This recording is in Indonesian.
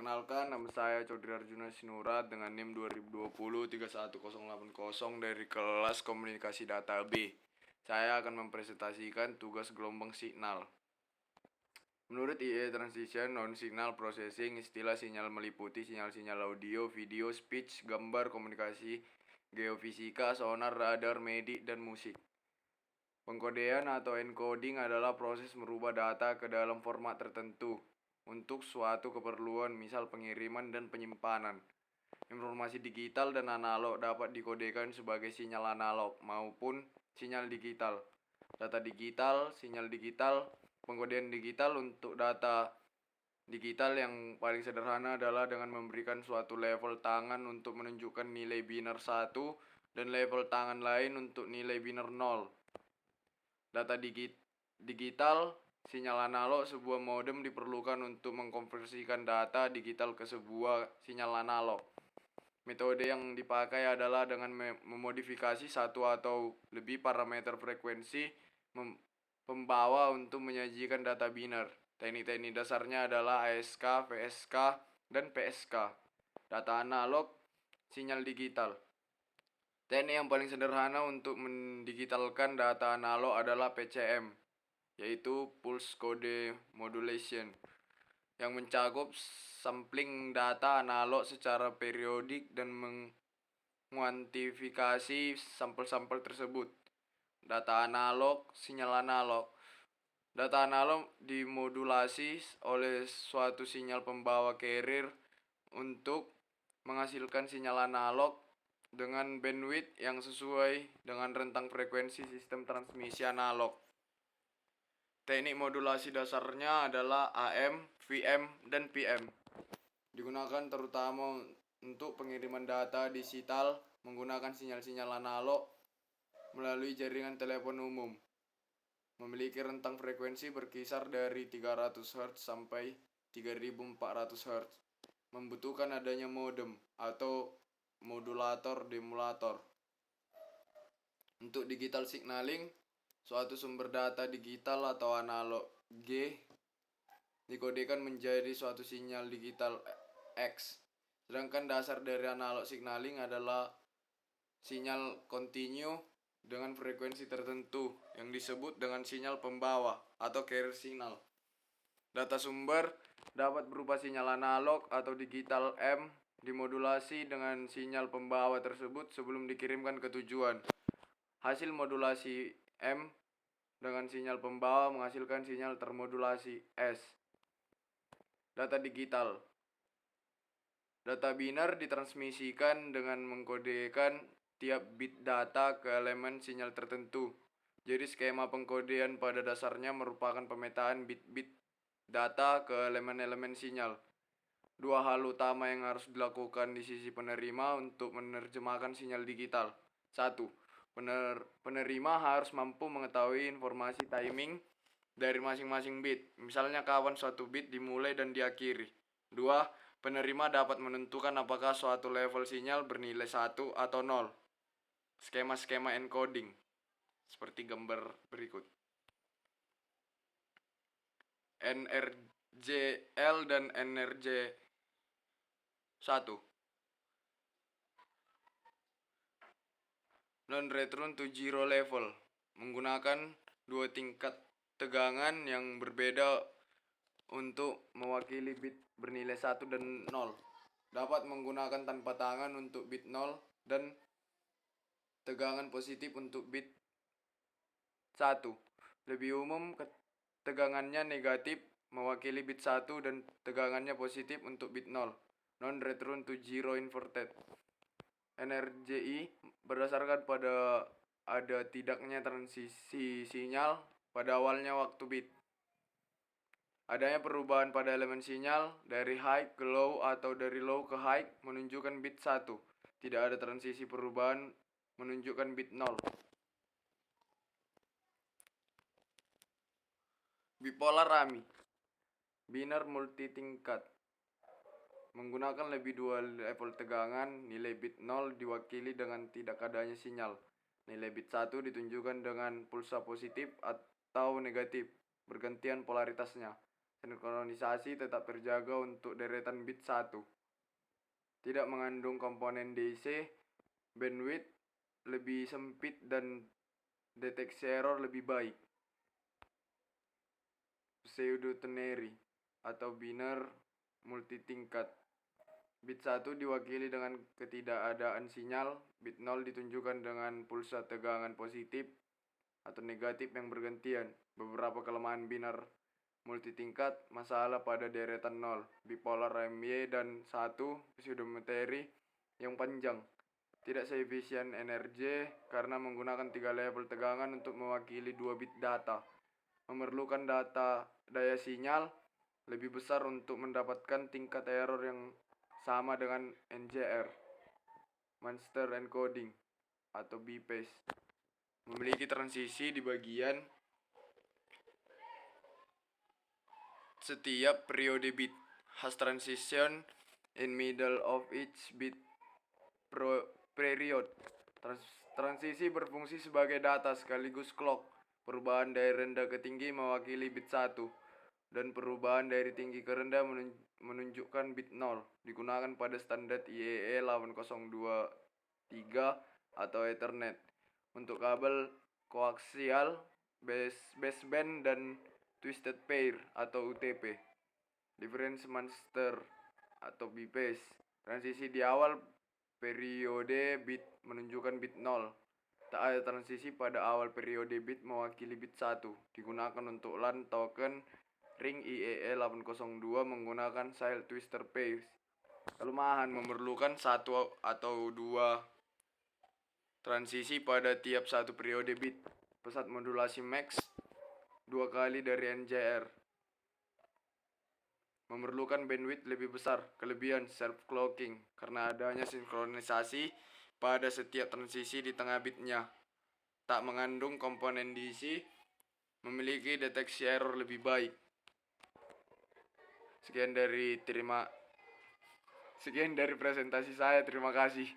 Perkenalkan, nama saya Codri Arjuna Sinurat dengan NIM 2020-31080 dari kelas Komunikasi Data B. Saya akan mempresentasikan tugas gelombang signal. Menurut IE Transition Non-Signal Processing, istilah sinyal meliputi sinyal-sinyal audio, video, speech, gambar, komunikasi, geofisika, sonar, radar, medik, dan musik. Pengkodean atau encoding adalah proses merubah data ke dalam format tertentu untuk suatu keperluan, misal pengiriman dan penyimpanan. Informasi digital dan analog dapat dikodekan sebagai sinyal analog maupun sinyal digital. Data digital, sinyal digital, pengkodean digital untuk data digital yang paling sederhana adalah dengan memberikan suatu level tangan untuk menunjukkan nilai biner 1 dan level tangan lain untuk nilai biner 0. Data digital, sinyal analog, sebuah modem diperlukan untuk mengkonversikan data digital ke sebuah sinyal analog. Metode yang dipakai adalah dengan memodifikasi satu atau lebih parameter frekuensi pembawa untuk menyajikan data biner. Teknik-teknik dasarnya adalah ASK, VSK, dan PSK. Data analog, sinyal digital. Teknik yang paling sederhana untuk mendigitalkan data analog adalah PCM, yaitu Pulse Code Modulation, yang mencakup sampling data analog secara periodik dan menguantifikasi sampel-sampel tersebut. Data analog, sinyal analog. Data analog dimodulasi oleh suatu sinyal pembawa carrier untuk menghasilkan sinyal analog dengan bandwidth yang sesuai dengan rentang frekuensi sistem transmisi analog. Teknik modulasi dasarnya adalah AM, VM, dan PM. Digunakan terutama untuk pengiriman data digital menggunakan sinyal-sinyal analog melalui jaringan telepon umum. Memiliki rentang frekuensi berkisar dari 300 Hz sampai 3400 Hz. Membutuhkan adanya modem atau modulator-demulator. Untuk digital signaling, suatu sumber data digital atau analog G dikodekan menjadi suatu sinyal digital X. Sedangkan dasar dari analog signaling adalah sinyal kontinu dengan frekuensi tertentu yang disebut dengan sinyal pembawa atau carrier signal. Data sumber dapat berupa sinyal analog atau digital M dimodulasi dengan sinyal pembawa tersebut sebelum dikirimkan ke tujuan. Hasil modulasi M dengan sinyal pembawa menghasilkan sinyal termodulasi S. Data digital. Data biner ditransmisikan dengan mengkodekan tiap bit data ke elemen sinyal tertentu. Jadi skema pengkodean pada dasarnya merupakan pemetaan bit-bit data ke elemen-elemen sinyal. Dua hal utama yang harus dilakukan di sisi penerima untuk menerjemahkan sinyal digital. 1. Penerima harus mampu mengetahui informasi timing dari masing-masing bit. Misalnya kapan suatu bit dimulai dan diakhiri. 2. Penerima dapat menentukan apakah suatu level sinyal bernilai 1 atau 0. Skema-skema encoding seperti gambar berikut. NRJL dan NRJ 1. Non-return to zero level menggunakan dua tingkat tegangan yang berbeda untuk mewakili bit bernilai 1 dan 0. Dapat menggunakan tanpa tangan untuk bit 0 dan tegangan positif untuk bit 1. Lebih umum, tegangannya negatif mewakili bit 1 dan tegangannya positif untuk bit 0. Non-return to zero inverted. NRJI berdasarkan pada ada tidaknya transisi sinyal pada awalnya waktu bit. Adanya perubahan pada elemen sinyal dari high ke low atau dari low ke high menunjukkan bit 1. Tidak ada transisi perubahan menunjukkan bit 0. Bipolar AMI, biner multitingkat. Menggunakan lebih dua level tegangan, nilai bit 0 diwakili dengan tidak adanya sinyal. Nilai bit 1 ditunjukkan dengan pulsa positif atau negatif, bergantian polaritasnya. Sinkronisasi tetap terjaga untuk deretan bit 1. Tidak mengandung komponen DC, bandwidth lebih sempit dan deteksi error lebih baik. Pseudo-ternary atau biner multitingkat. Bit 1 diwakili dengan ketidakadaan sinyal, bit 0 ditunjukkan dengan pulsa tegangan positif atau negatif yang bergantian. Beberapa kelemahan biner multitingkat, masalah pada deretan 0, bipolar MY dan 1, pseudo-ternary yang panjang. Tidak seefisien NRJ karena menggunakan 3 level tegangan untuk mewakili 2 bit data. Memerlukan daya sinyal lebih besar untuk mendapatkan tingkat error yang sama dengan NJR, Monster Encoding, atau BPACE. Memiliki transisi di bagian setiap periode bit. Has transition in middle of each bit period. Transisi berfungsi sebagai data sekaligus clock. Perubahan dari rendah ke tinggi mewakili bit 1 dan perubahan dari tinggi ke rendah menunjukkan bit 0. Digunakan pada standar IEEE 8023 atau Ethernet. Untuk kabel koaksial, baseband dan twisted pair atau UTP. Difference master atau BPACE. Transisi di awal periode bit menunjukkan bit 0. Tak ada transisi pada awal periode bit mewakili bit 1. Digunakan untuk LAN token ring IEEE 802 menggunakan child twister pair. Kelemahan memerlukan 1 atau 2 transisi pada tiap satu periode bit. Pesat modulasi max 2 kali dari NJR. Memerlukan bandwidth lebih besar. Kelebihan self-clocking karena adanya sinkronisasi pada setiap transisi di tengah bitnya. Tak mengandung komponen DC, memiliki deteksi error lebih baik. Sekian dari presentasi saya. Terima kasih.